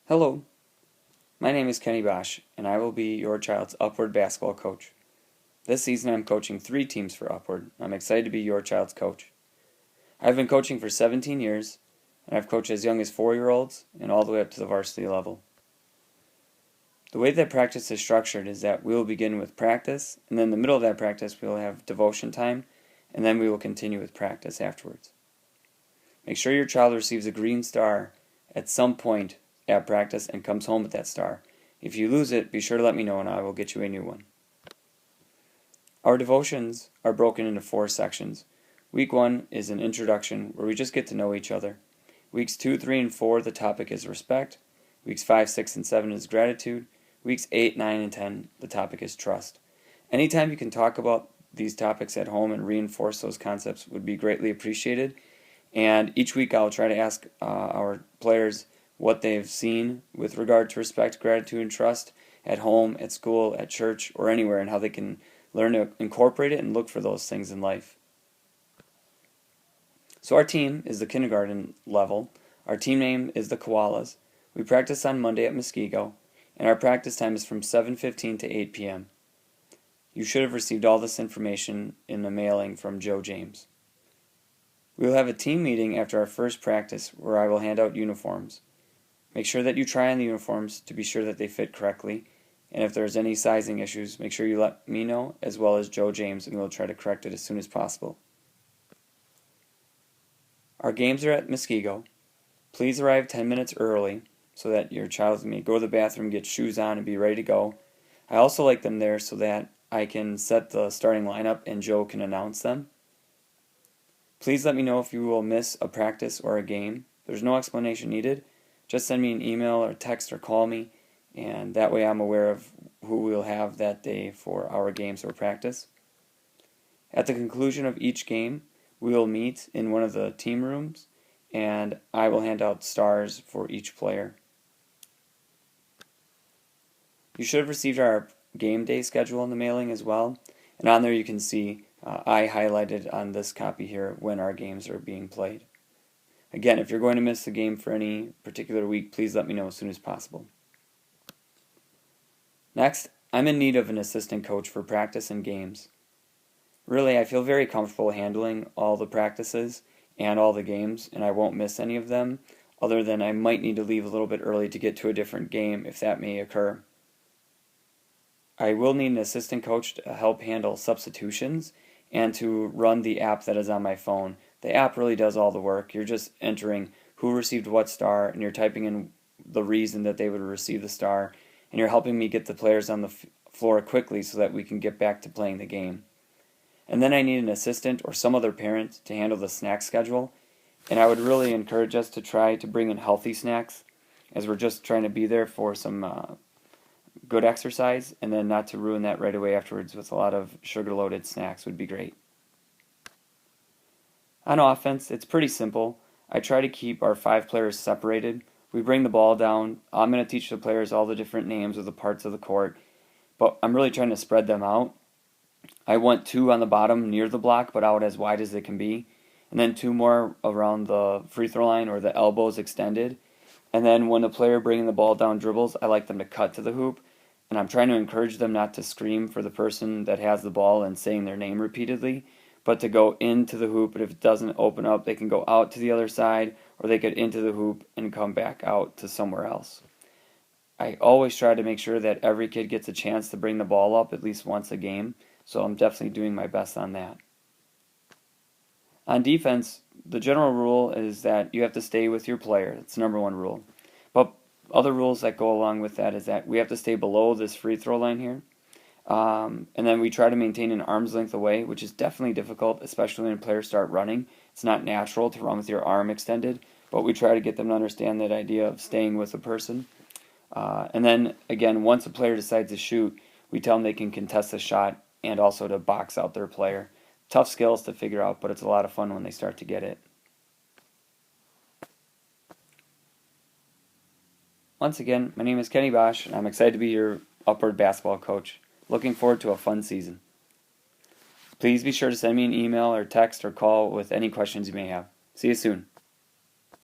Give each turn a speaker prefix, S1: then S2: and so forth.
S1: Hello, my name is Kenny Bosch, and I will be your child's Upward basketball coach. This season I'm coaching 3 teams for Upward. I'm excited to be your child's coach. I've been coaching for 17 years, and I've coached as young as 4-year-olds and all the way up to the varsity level. The way that practice is structured is that we will begin with practice, and then in the middle of that practice we will have devotion time, and then we will continue with practice afterwards. Make sure your child receives a green star at some point at practice and comes home with that star. If you lose it, be sure to let me know and I will get you a new one. Our devotions are broken into 4 sections. Week 1 is an introduction where we just get to know each other. Weeks 2, 3, and 4, the topic is respect. Weeks 5, 6, and 7 is gratitude. Weeks 8, 9, and 10, the topic is trust. Anytime you can talk about these topics at home and reinforce those concepts would be greatly appreciated. And each week I'll try to ask our players what they've seen with regard to respect, gratitude, and trust at home, at school, at church, or anywhere, and how they can learn to incorporate it and look for those things in life. So our team is the kindergarten level. Our team name is the Koalas. We practice on Monday at Muskego, and our practice time is from 7:15 to 8 p.m. You should have received all this information in the mailing from Joe James. We will have a team meeting after our first practice where I will hand out uniforms. Make sure that you try on the uniforms to be sure that they fit correctly, and if there's any sizing issues, make sure you let me know as well as Joe James, and we'll try to correct it as soon as possible. Our games are at Muskego. Please arrive 10 minutes early so that your child may go to the bathroom, get shoes on, and be ready to go. I also like them there so that I can set the starting lineup and Joe can announce them. Please let me know if you will miss a practice or a game. There's no explanation needed. Just send me an email or text or call me, and that way I'm aware of who we'll have that day for our games or practice. At the conclusion of each game, we will meet in one of the team rooms, and I will hand out stars for each player. You should have received our game day schedule in the mailing as well, and on there you can see I highlighted on this copy here when our games are being played. Again, if you're going to miss the game for any particular week, please let me know as soon as possible. Next, I'm in need of an assistant coach for practice and games. Really, I feel very comfortable handling all the practices and all the games, and I won't miss any of them, other than I might need to leave a little bit early to get to a different game if that may occur. I will need an assistant coach to help handle substitutions and to run the app that is on my phone. The app really does all the work. You're just entering who received what star, and you're typing in the reason that they would receive the star, and you're helping me get the players on the floor quickly so that we can get back to playing the game. And then I need an assistant or some other parent to handle the snack schedule, and I would really encourage us to try to bring in healthy snacks, as we're just trying to be there for some good exercise, and then not to ruin that right away afterwards with a lot of sugar-loaded snacks would be great. On offense, it's pretty simple. I try to keep our 5 players separated. We bring the ball down. I'm going to teach the players all the different names of the parts of the court, but I'm really trying to spread them out. I want 2 on the bottom near the block, but out as wide as they can be, and then 2 more around the free throw line or the elbows extended. And then when the player bringing the ball down dribbles, I like them to cut to the hoop, and I'm trying to encourage them not to scream for the person that has the ball and saying their name repeatedly, but to go into the hoop, and if it doesn't open up, they can go out to the other side, or they get into the hoop and come back out to somewhere else. I always try to make sure that every kid gets a chance to bring the ball up at least once a game, so I'm definitely doing my best on that. On defense, the general rule is that you have to stay with your player. That's the number 1 rule. But other rules that go along with that is that we have to stay below this free throw line here. And then we try to maintain an arm's length away, which is definitely difficult, especially when players start running. It's not natural to run with your arm extended, but we try to get them to understand that idea of staying with a person. And then, again, once a player decides to shoot, we tell them they can contest the shot and also to box out their player. Tough skills to figure out, but it's a lot of fun when they start to get it. Once again, my name is Kenny Bosch, and I'm excited to be your Upward basketball coach. Looking forward to a fun season. Please be sure to send me an email or text or call with any questions you may have. See you soon.